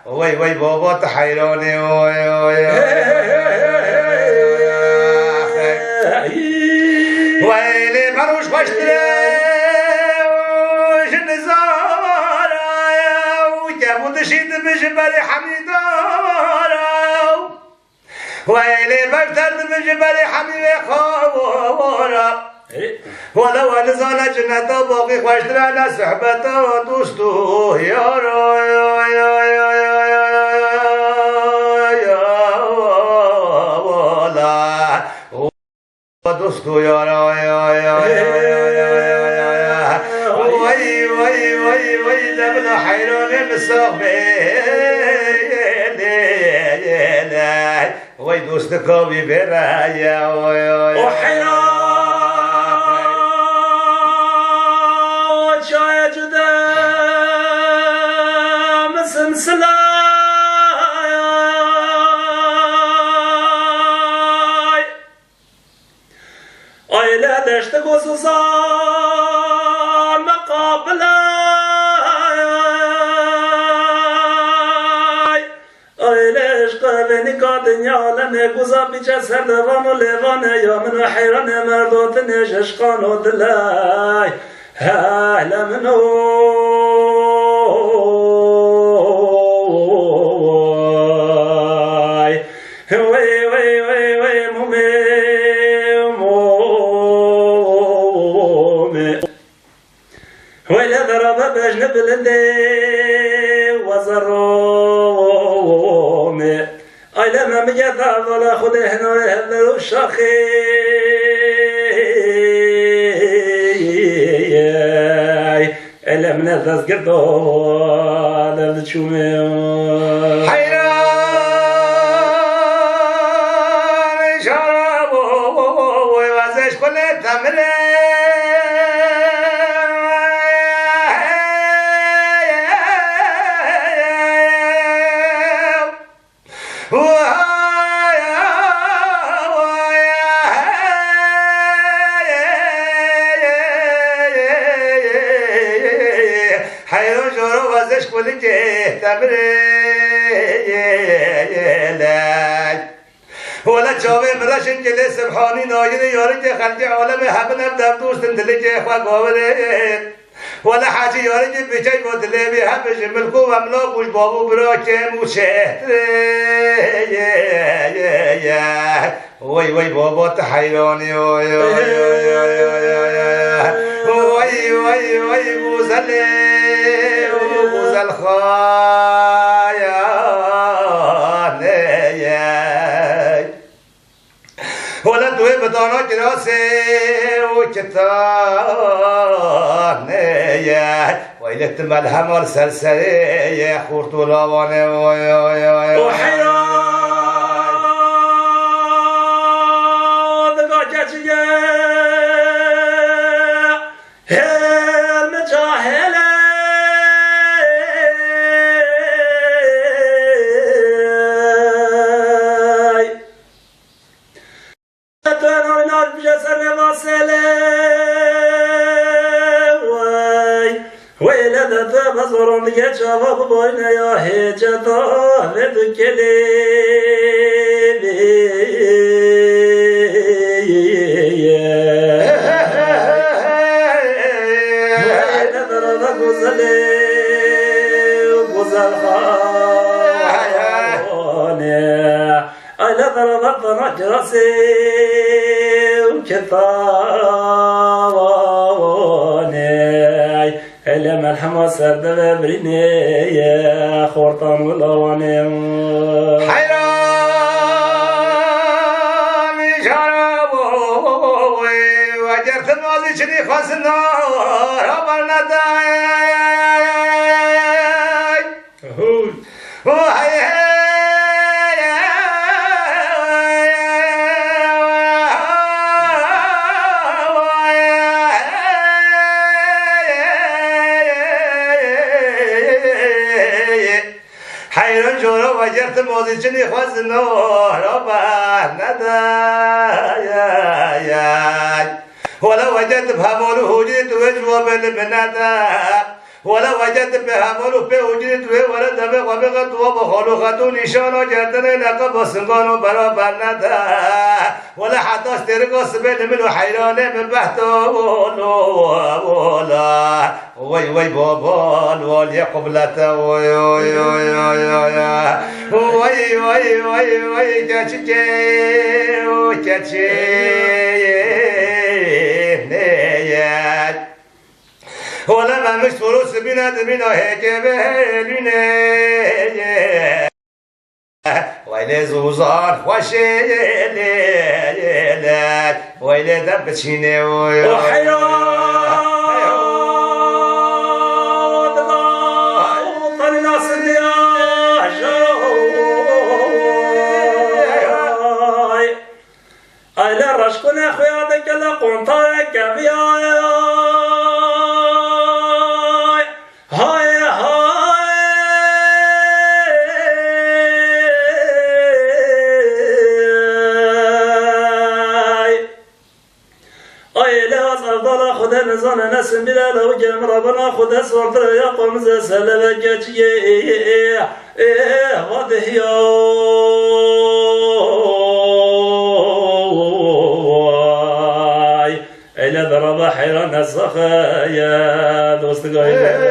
وي وي بابا تحيراني وي وي ويلي مروش بشتري وش النزارة وجابوا تشيد بجبل حميدارة ويلي بفترد بجبل حميد خورة ولو نزانا جنة باقي خوشتر على صحبته دوستو يا دوستو يا وي وي وي وي دبنا حيران مسافين وي دوستك بيبرا يا وحيران شاي جدا مسلسلا لا دشت قصصان مقابلا ليش قابلني قادن يعلم قصا بجسد لفان ولفان يا من حيران مردوت نجش قانو دلاي هلا منو وي وي وي وي ولا ضرب بجنب اللي وزروم اي لما مجدا ولا خذ هنا ولا الشخي الا من الناس قدوا هذا تشومي حيران شربوا ويوزش كل التمرين حيران شربوا ويوزش كل التمرين ولا تشوفي مرشن جلي سبحاني ناجري يارجي خلجي عالم حبنا بدم دوست دلجي خوا قاوري ولا حاجي يارجي بيجي بدلي بيحبش ملكو واملاك وش بابو براكي موشه وي وي بابا تحيراني وي وي وي وي بوزلي وبوزل خايا ولا دوي بدانا جراسي وكتاني ويلت ملهم والسلسلي خورت ولاباني وحيران دقاجة المجاهلة ويلا ذا مزرون يجاب بوينا يا هجدا لذكلي ويلا ذا غزلي وغزل خاني أنا ضربت نجرسي وكثاواني لما الحماس بريني يا خورطان والأواني حيران شربوا وجرت الماضي شريف النار أبرنا داي وهي حيران جورا وجرت موزي جني خواز النور أبرنا داي ولا وجدت بهمول وجدت وجوه بالمنادى ولا وجدت بهمول وجدت ولد دبق و بقد و بخالو خدو نشانو گردن لقب سنگانو برابر نده ولا حتی استرگو سبیل منو حیرانه من بحتو ولا وي وي بابا الوالي قبلته وي وي وي وي وي وي وي جاتشي وجاتشي نيات ولا ما مش فلوس بنا دمنا هيك بهلنا ويلي زوزار وشيلات ويلي دبتشيني رشكون اخويا ذاك لقنطه كبيا هاي هاي لا صدر خد نزان نسم بلا لو جم ربنا خد صرت يقوم ز سلبجت وده إلى ضرب حيران الصخايا دوست قايل